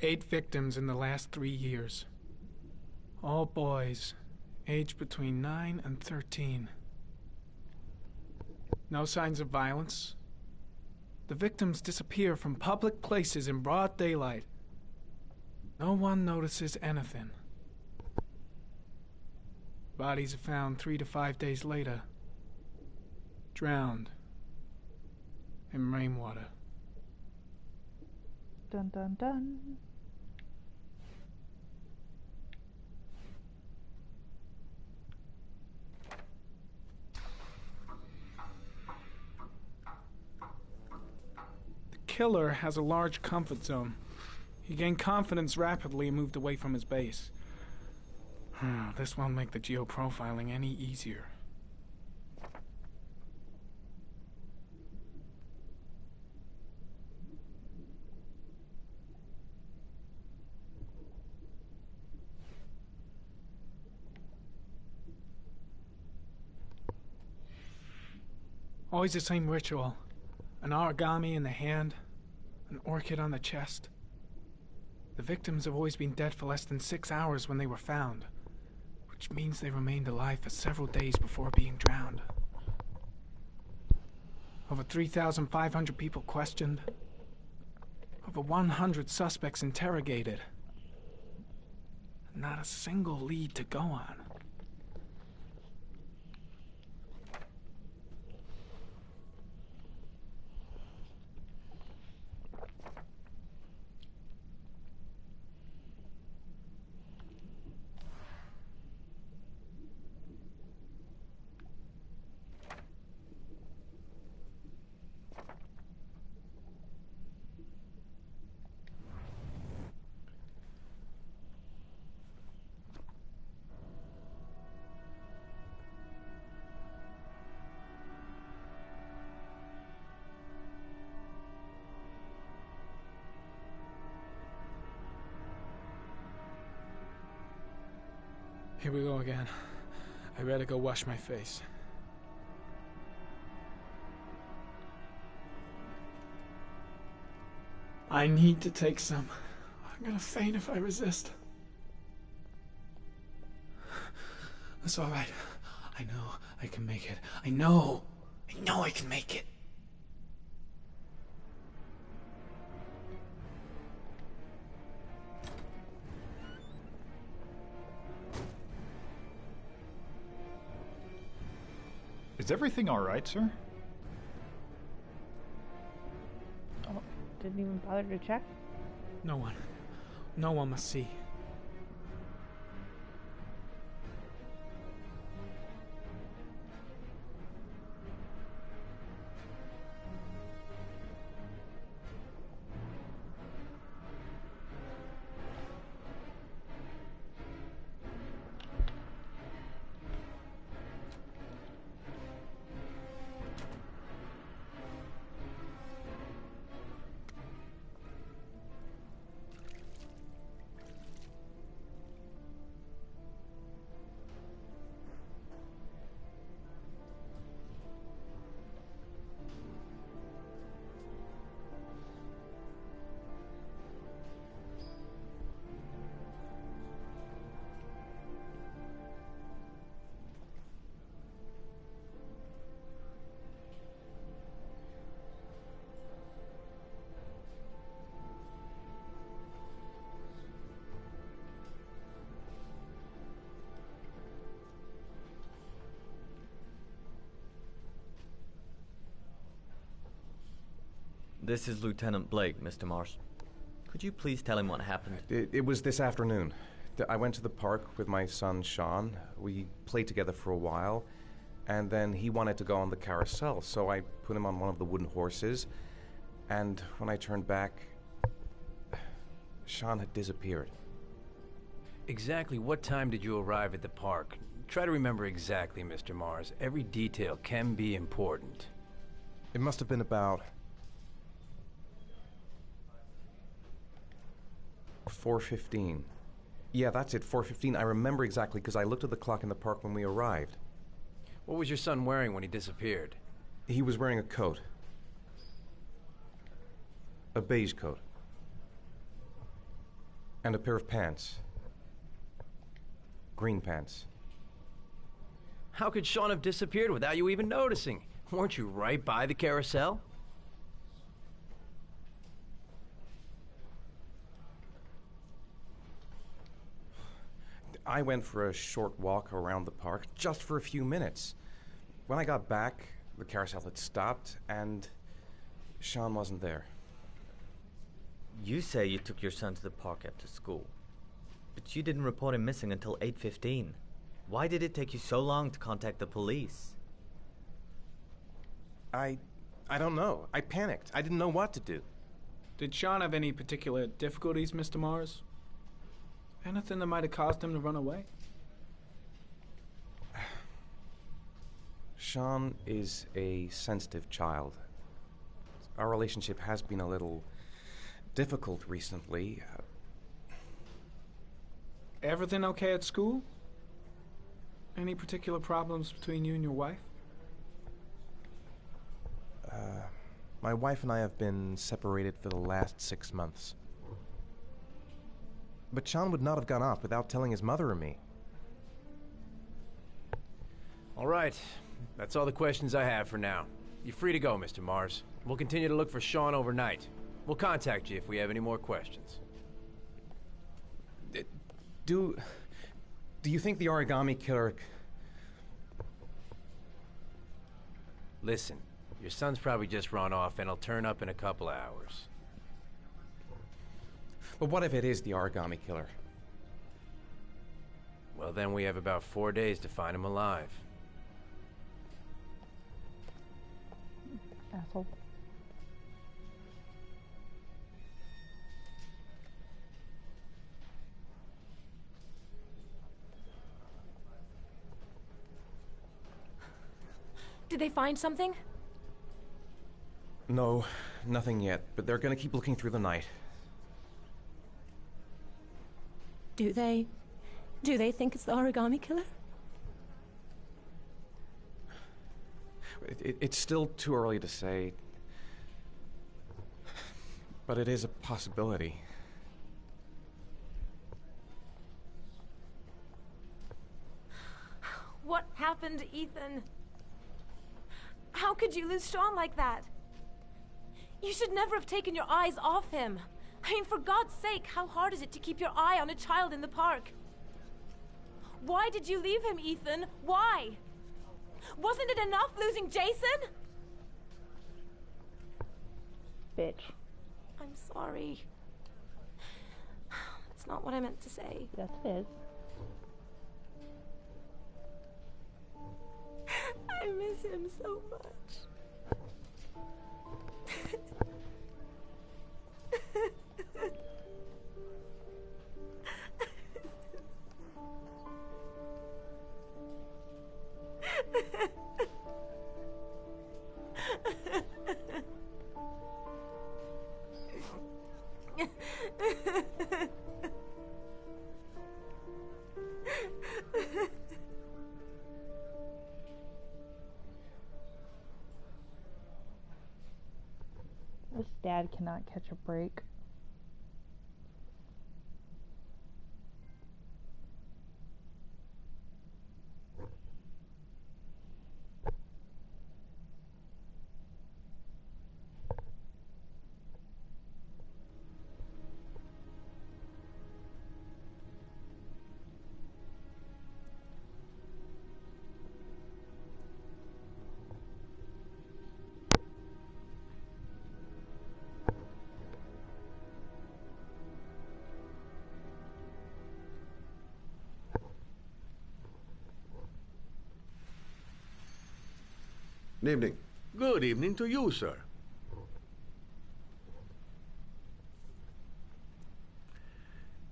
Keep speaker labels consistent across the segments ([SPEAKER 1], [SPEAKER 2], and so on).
[SPEAKER 1] 8 victims in the last 3 years. All boys, aged between 9 and 13. No signs of violence. The victims disappear from public places in broad daylight. No one notices anything. Bodies are found 3 to 5 days later, drowned in rainwater.
[SPEAKER 2] Dun dun dun.
[SPEAKER 1] The killer has a large comfort zone. He gained confidence rapidly and moved away from his base. This won't make the geoprofiling any easier. Always the same ritual. An origami in the hand, an orchid on the chest. The victims have always been dead for less than 6 hours when they were found, which means they remained alive for several days before being drowned. Over 3,500 people questioned. Over 100 suspects interrogated. Not a single lead to go on. Here we go again. I better go wash my face. I need to take some. I'm gonna faint if I resist. That's all right. I know I can make it. I know I can make it.
[SPEAKER 3] Is everything all right, sir?
[SPEAKER 2] Oh, didn't even bother to check?
[SPEAKER 1] No one must see.
[SPEAKER 4] This is Lieutenant Blake, Mr. Mars. Could you please tell him what happened?
[SPEAKER 5] It was this afternoon. I went to the park with my son, Sean. We played together for a while, and then he wanted to go on the carousel, so I put him on one of the wooden horses, and when I turned back, Sean had disappeared.
[SPEAKER 6] Exactly what time did you arrive at the park? Try to remember exactly, Mr. Mars. Every detail can be important.
[SPEAKER 5] It must have been about 4:15. Yeah, that's it, 4:15. I remember exactly because I looked at the clock in the park when we arrived.
[SPEAKER 6] What was your son wearing when he disappeared?
[SPEAKER 5] He was wearing a coat. A beige coat. And a pair of pants. Green pants.
[SPEAKER 6] How could Sean have disappeared without you even noticing? Weren't you right by the carousel?
[SPEAKER 5] I went for a short walk around the park just for a few minutes. When I got back, the carousel had stopped and Sean wasn't there.
[SPEAKER 4] You say you took your son to the park after school, but you didn't report him missing until 8:15. Why did it take you so long to contact the police?
[SPEAKER 5] I don't know. I panicked. I didn't know what to do.
[SPEAKER 1] Did Sean have any particular difficulties, Mr. Mars? Anything that might have caused him to run away?
[SPEAKER 5] Sean is a sensitive child. Our relationship has been a little difficult recently.
[SPEAKER 1] Everything okay at school? Any particular problems between you and your wife?
[SPEAKER 5] My wife and I have been separated for the last 6 months. But Sean would not have gone off without telling his mother or me.
[SPEAKER 6] All right. That's all the questions I have for now. You're free to go, Mr. Mars. We'll continue to look for Sean overnight. We'll contact you if we have any more questions.
[SPEAKER 5] Do you think the origami killer...
[SPEAKER 6] Listen, your son's probably just run off and he'll turn up in a couple of hours.
[SPEAKER 5] But what if it is the origami killer?
[SPEAKER 6] Well, then we have about 4 days to find him alive.
[SPEAKER 2] Asshole.
[SPEAKER 7] Did they find something?
[SPEAKER 5] No, nothing yet, but they're gonna keep looking through the night.
[SPEAKER 7] Do they? Do they think it's the origami killer?
[SPEAKER 5] It's still too early to say, but it is a possibility.
[SPEAKER 7] What happened, Ethan? How could you lose Sean like that? You should never have taken your eyes off him. I mean, for God's sake, how hard is it to keep your eye on a child in the park? Why did you leave him, Ethan? Why? Wasn't it enough losing Jason?
[SPEAKER 2] Bitch.
[SPEAKER 7] I'm sorry. That's not what I meant to say.
[SPEAKER 2] Yes, it is.
[SPEAKER 7] I miss him so much.
[SPEAKER 2] This dad cannot catch a break.
[SPEAKER 8] Good evening.
[SPEAKER 9] Good evening to you, sir.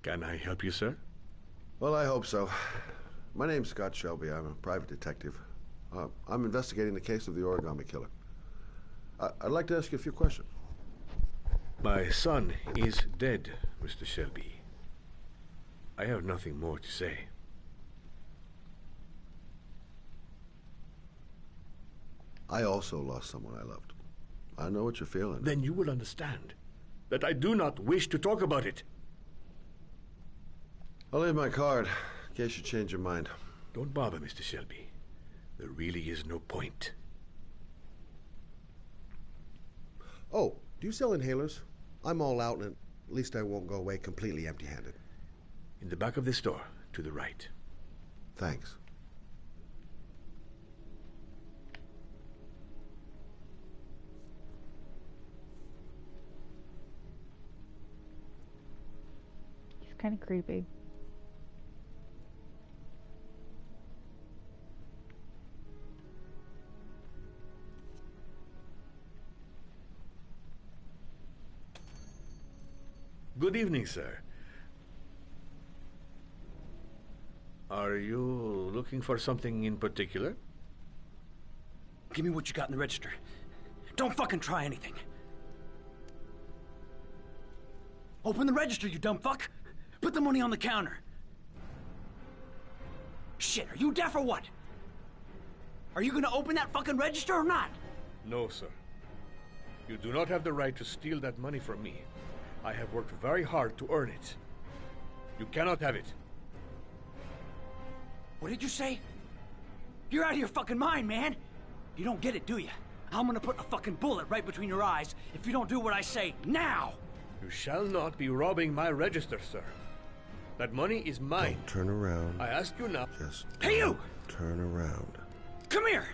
[SPEAKER 9] Can I help you, sir?
[SPEAKER 8] Well, I hope so. My name's Scott Shelby. I'm a private detective. I'm investigating the case of the origami killer. I'd like to ask you a few questions.
[SPEAKER 9] My son is dead, Mr. Shelby. I have nothing more to say.
[SPEAKER 8] I also lost someone I loved. I know what you're feeling.
[SPEAKER 9] Then you will understand that I do not wish to talk about it.
[SPEAKER 8] I'll leave my card in case you change your mind.
[SPEAKER 9] Don't bother, Mr. Shelby. There really is no point.
[SPEAKER 8] Oh, do you sell inhalers? I'm all out, and at least I won't go away completely empty-handed.
[SPEAKER 9] In the back of the store, to the right.
[SPEAKER 8] Thanks.
[SPEAKER 2] He's kind of creepy.
[SPEAKER 9] Good evening, sir. Are you looking for something in particular?
[SPEAKER 10] Give me what you got in the register. Don't fucking try anything. Open the register, you dumb fuck. Put the money on the counter. Shit, are you deaf or what? Are you gonna open that fucking register or not?
[SPEAKER 9] No, sir. You do not have the right to steal that money from me. I have worked very hard to earn it. You cannot have it.
[SPEAKER 10] What did you say? You're out of your fucking mind, man. You don't get it, do you? I'm gonna put a fucking bullet right between your eyes if you don't do what I say now.
[SPEAKER 9] You shall not be robbing my register, sir. That money is mine.
[SPEAKER 8] Don't turn around.
[SPEAKER 9] I ask you now.
[SPEAKER 8] Just
[SPEAKER 10] Hey, you!
[SPEAKER 8] turn around.
[SPEAKER 10] Come here!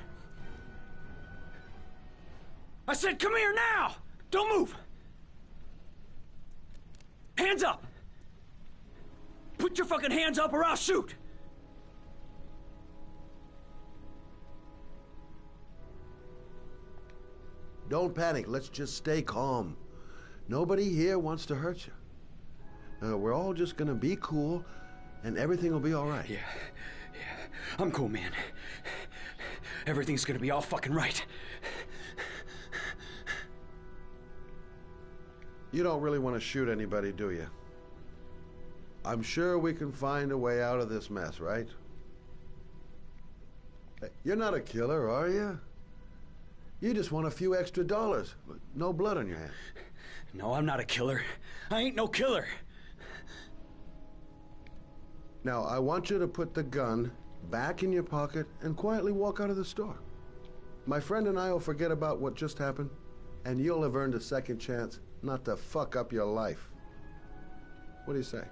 [SPEAKER 10] I said come here now! Don't move! Hands up! Put your fucking hands up or I'll shoot!
[SPEAKER 8] Don't panic. Let's just stay calm. Nobody here wants to hurt you. We're all just gonna be cool, and everything will be all right.
[SPEAKER 10] Yeah. I'm cool, man. Everything's gonna be all fucking right.
[SPEAKER 8] You don't really want to shoot anybody, do you? I'm sure we can find a way out of this mess, right? Hey, you're not a killer, are you? You just want a few extra dollars, but no blood on your hands.
[SPEAKER 10] No, I'm not a killer. I ain't no killer.
[SPEAKER 8] Now, I want you to put the gun back in your pocket and quietly walk out of the store. My friend and I will forget about what just happened, and you'll have earned a second chance not to fuck up your life. What do you say?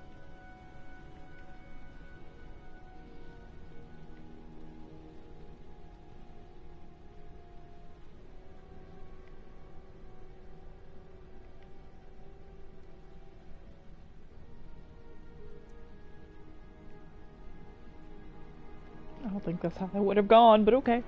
[SPEAKER 2] I don't think that's how that would have gone, but okay.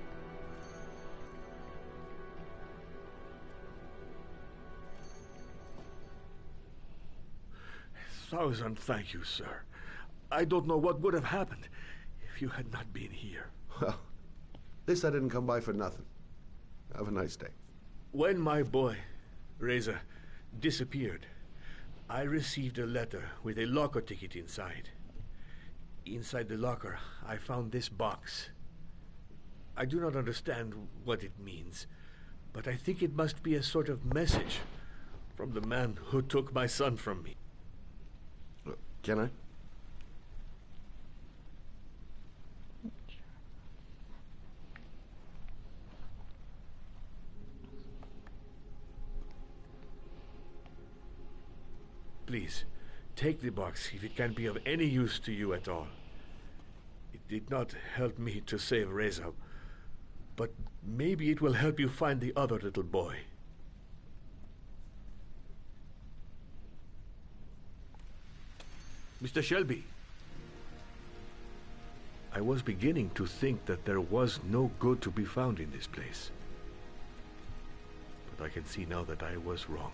[SPEAKER 9] Thousand thank you, sir. I don't know what would have happened if you had not been here.
[SPEAKER 8] Well, at least I didn't come by for nothing. Have a nice day.
[SPEAKER 9] When my boy, Reza, disappeared, I received a letter with a locker ticket inside. Inside the locker, I found this box. I do not understand what it means, but I think it must be a sort of message from the man who took my son from me.
[SPEAKER 8] Can I?
[SPEAKER 9] Please, take the box if it can be of any use to you at all. It did not help me to save Reza, but maybe it will help you find the other little boy. Mr. Shelby, I was beginning to think that there was no good to be found in this place. But I can see now that I was wrong.